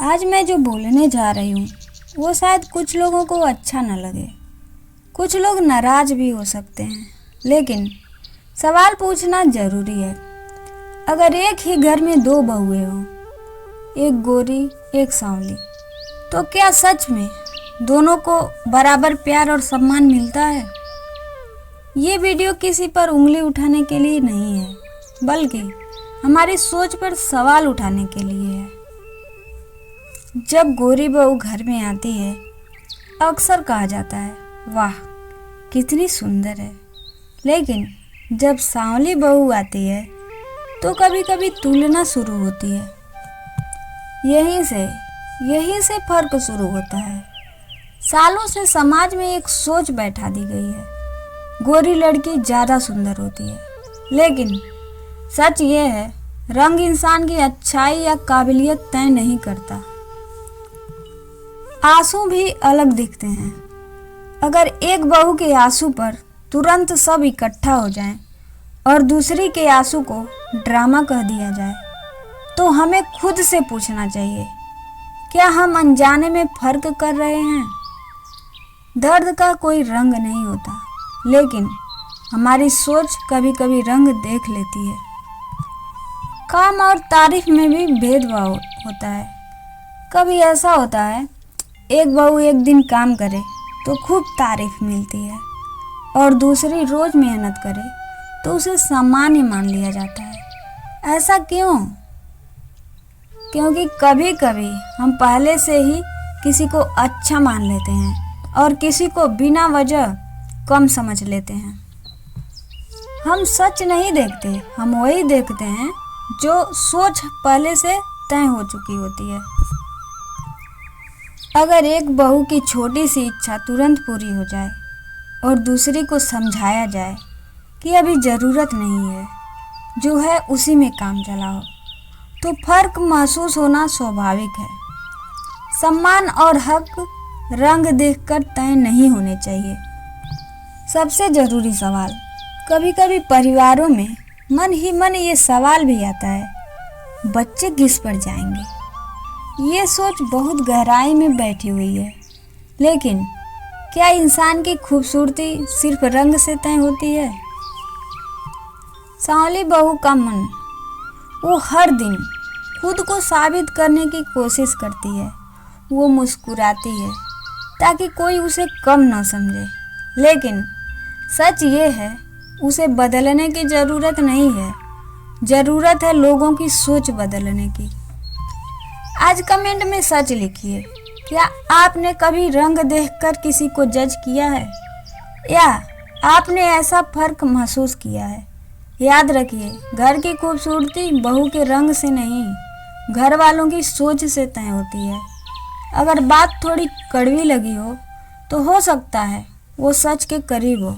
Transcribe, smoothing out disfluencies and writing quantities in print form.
आज मैं जो बोलने जा रही हूँ वो शायद कुछ लोगों को अच्छा न लगे, कुछ लोग नाराज भी हो सकते हैं, लेकिन सवाल पूछना ज़रूरी है। अगर एक ही घर में दो बहुएं हों, एक गोरी एक सांवली, तो क्या सच में दोनों को बराबर प्यार और सम्मान मिलता है? ये वीडियो किसी पर उंगली उठाने के लिए नहीं है, बल्कि हमारी सोच पर सवाल उठाने के लिए है। जब गोरी बहू घर में आती है, अक्सर कहा जाता है, वाह कितनी सुंदर है। लेकिन जब सांवली बहू आती है तो कभी कभी तुलना शुरू होती है। यहीं से फर्क शुरू होता है। सालों से समाज में एक सोच बैठा दी गई है, गोरी लड़की ज़्यादा सुंदर होती है। लेकिन सच ये है, रंग इंसान की अच्छाई या काबिलियत तय नहीं करता। आंसू भी अलग दिखते हैं। अगर एक बहू के आंसू पर तुरंत सब इकट्ठा हो जाएं और दूसरी के आंसू को ड्रामा कह दिया जाए, तो हमें खुद से पूछना चाहिए, क्या हम अनजाने में फर्क कर रहे हैं? दर्द का कोई रंग नहीं होता, लेकिन हमारी सोच कभी कभी रंग देख लेती है। काम और तारीफ में भी भेदभाव होता है। कभी ऐसा होता है, एक बहू एक दिन काम करे तो खूब तारीफ मिलती है, और दूसरी रोज मेहनत करे तो उसे सामान्य मान लिया जाता है। ऐसा क्यों? क्योंकि कभी कभी हम पहले से ही किसी को अच्छा मान लेते हैं और किसी को बिना वजह कम समझ लेते हैं। हम सच नहीं देखते, हम वही देखते हैं जो सोच पहले से तय हो चुकी होती है। अगर एक बहू की छोटी सी इच्छा तुरंत पूरी हो जाए और दूसरी को समझाया जाए कि अभी ज़रूरत नहीं है, जो है उसी में काम चलाओ, तो फर्क महसूस होना स्वाभाविक है। सम्मान और हक रंग देखकर तय नहीं होने चाहिए। सबसे ज़रूरी सवाल, कभी कभी परिवारों में मन ही मन ये सवाल भी आता है, बच्चे किस पर जाएंगे? ये सोच बहुत गहराई में बैठी हुई है। लेकिन क्या इंसान की खूबसूरती सिर्फ रंग से तय होती है? सांवली बहू का मन, वो हर दिन खुद को साबित करने की कोशिश करती है। वो मुस्कुराती है ताकि कोई उसे कम ना समझे। लेकिन सच ये है, उसे बदलने की ज़रूरत नहीं है, ज़रूरत है लोगों की सोच बदलने की। आज कमेंट में सच लिखिए, क्या आपने कभी रंग देखकर किसी को जज किया है, या आपने ऐसा फर्क महसूस किया है? याद रखिए, घर की खूबसूरती बहू के रंग से नहीं, घर वालों की सोच से तय होती है। अगर बात थोड़ी कड़वी लगी हो तो सकता है वो सच के करीब हो।